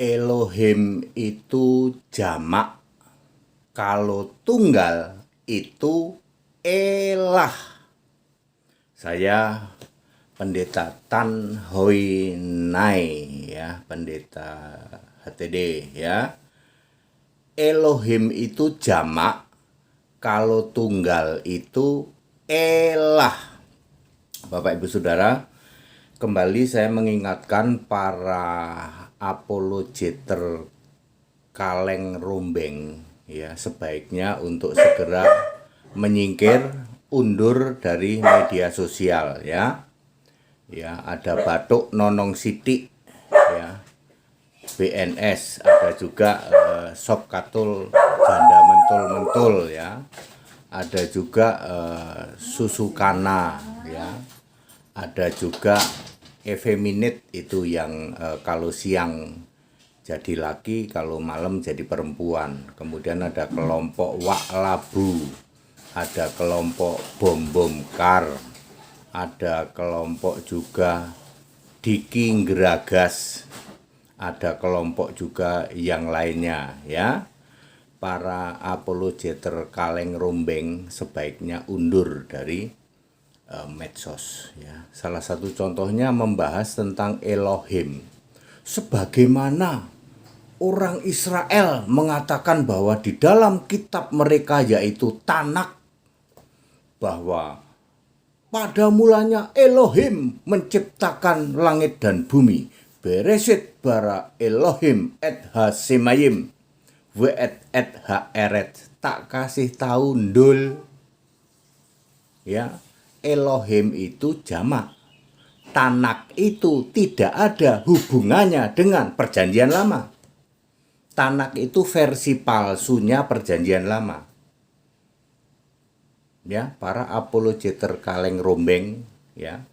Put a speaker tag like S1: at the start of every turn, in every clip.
S1: Elohim itu jamak, kalau tunggal itu elah. Saya Pendeta Tan Hoi Nai ya, pendeta HTD ya. Elohim itu jamak, kalau tunggal itu elah. Bapak Ibu Saudara, kembali saya mengingatkan para apologeter kaleng rombeng ya, sebaiknya untuk segera menyingkir, undur dari media sosial ya. Ya, ada Batuk Nonong Sidik ya, BNS, ada juga Sop Katul Janda Mentul-mentul ya. Ada juga Susu Kana ya. Ada juga effeminate itu yang kalau siang jadi laki, kalau malam jadi perempuan. Kemudian ada kelompok Wak Labu, ada kelompok Bom Bom Kar, ada kelompok juga Diki Geragas, ada kelompok juga yang lainnya ya. Para apologeter kaleng rombeng sebaiknya undur dari medsos ya. Salah satu contohnya membahas tentang Elohim. Sebagaimana orang Israel mengatakan bahwa di dalam kitab mereka yaitu Tanakh, bahwa pada mulanya Elohim menciptakan langit dan bumi. Bereshit bara Elohim et ha-semayim we et ha-eret. Tak kasih tahu ndul ya. Elohim itu jamak. Tanakh itu tidak ada hubungannya dengan perjanjian lama. Tanakh itu versi palsunya perjanjian lama. Ya, para apologeter kaleng rombeng ya.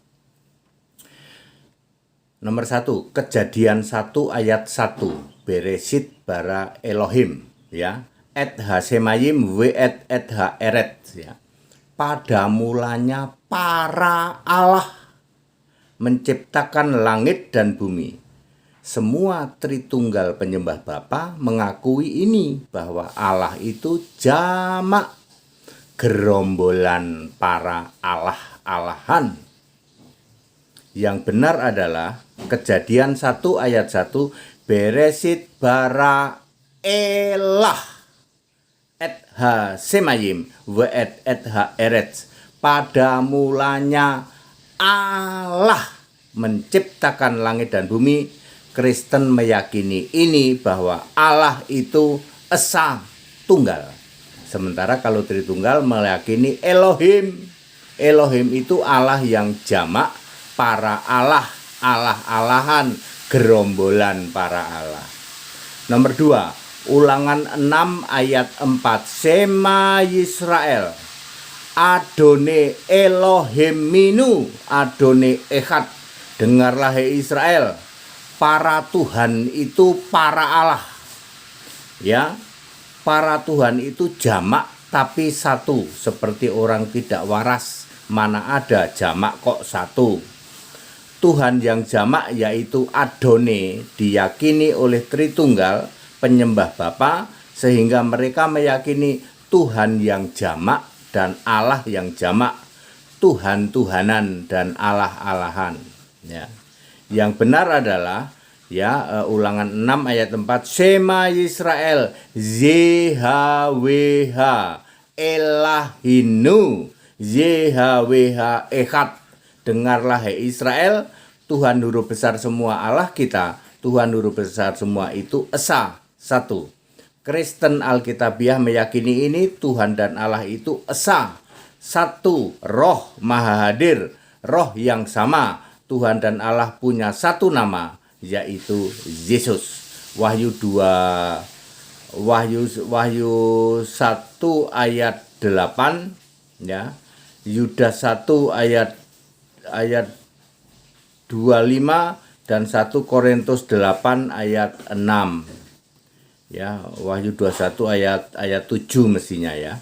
S1: Nomor 1, Kejadian 1 ayat 1. Bereshit bara Elohim ya. Et ha-semayim we et ha-eret ya. Pada mulanya para Allah menciptakan langit dan bumi. Semua Tritunggal penyembah Bapa mengakui ini, bahwa Allah itu jamak, gerombolan para Allah-Allahan. Yang benar adalah Kejadian 1 ayat 1, Bereshit bara elah et ha-semayim we et ha-eret. Pada mulanya Allah menciptakan langit dan bumi. Kristen meyakini ini, bahwa Allah itu esa tunggal. Sementara kalau Tritunggal meyakini Elohim. Elohim itu Allah yang jamak, para Allah, Allah-Allahan, gerombolan para Allah. Nomor 2, Ulangan 6 ayat 4. Sema Yisrael, Adone Elohim minu, Adone Echad. Dengarlah hai Israel, para Tuhan itu para Allah. Ya, para Tuhan itu jamak tapi satu, seperti orang tidak waras, mana ada jamak kok satu. Tuhan yang jamak yaitu Adone diyakini oleh Tritunggal penyembah Bapa, sehingga mereka meyakini Tuhan yang jamak dan Allah yang jamak, Tuhan-Tuhanan dan Allah-Allahan ya. Yang benar adalah ya, Ulangan 6 ayat 4, Sema Yisrael YHWH Elahinu YHWH Echad. Dengarlah hai Israel, Tuhan huruf besar semua Allah kita, Tuhan huruf besar semua itu esa satu. Kristen Alkitabiah meyakini ini, Tuhan dan Allah itu esa satu, roh maha hadir, roh yang sama. Tuhan dan Allah punya satu nama, yaitu Yesus. Wahyu 1 ayat 8 ya. Yudas 1 ayat 25 dan 1 Korintus 8 ayat 6. Ya, Wahyu 21 ayat 7 mestinya ya.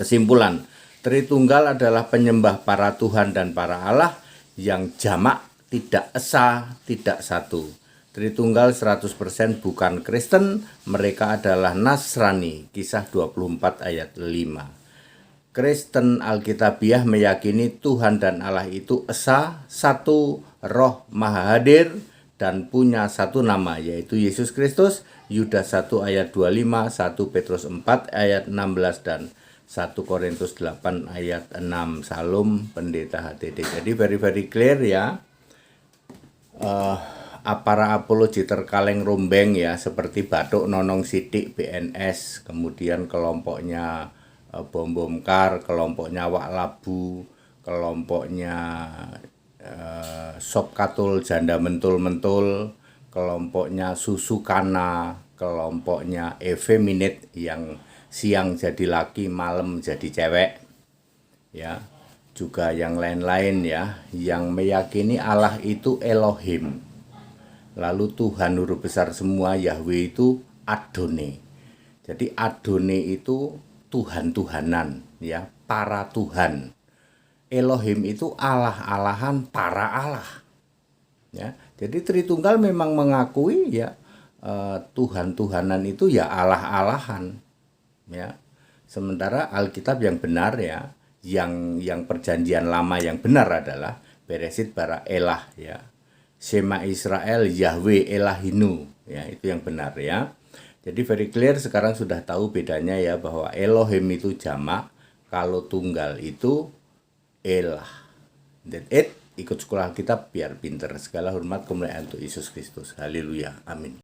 S1: Kesimpulan, Tritunggal adalah penyembah para Tuhan dan para Allah yang jamak, tidak esa, tidak satu. Tritunggal 100% bukan Kristen, mereka adalah Nasrani. Kisah 24 ayat 5. Kristen Alkitabiah meyakini Tuhan dan Allah itu esa, satu, roh maha hadir, dan punya satu nama, yaitu Yesus Kristus. Yudas 1 ayat 25, 1 Petrus 4 ayat 16, dan 1 Korintus 8 ayat 6. Salam Pendeta HTD. Jadi very clear ya. Para apologi terkaleng rombeng ya, seperti Batuk Nonong Sidik BNS, kemudian kelompoknya Bom Kar, kelompoknya Wak Labu, kelompoknya Sop Katul Janda Mentul, kelompoknya Susukana, kelompoknya Effeminate yang siang jadi laki, malam jadi cewek, ya, juga yang lain-lain ya, yang meyakini Allah itu Elohim, lalu Tuhan huruf besar semua, Yahweh itu Adone. Jadi Adone itu Tuhan-Tuhanan, ya, para Tuhan. Elohim itu Allah-alahan, para Allah. Ya, jadi Tritunggal memang mengakui ya Tuhan-Tuhanan itu ya Allah-alahan. Ya. Sementara Alkitab yang benar ya, yang perjanjian lama yang benar adalah Beresit bara Elah ya. Shema Israel Yahweh Elahinu ya, itu yang benar ya. Jadi very clear sekarang sudah tahu bedanya ya, bahwa Elohim itu jamak, kalau tunggal itu Elah. That it. Ikut sekolah Alkitab biar pinter. Segala hormat kemuliaan untuk Yesus Kristus. Haleluya. Amin.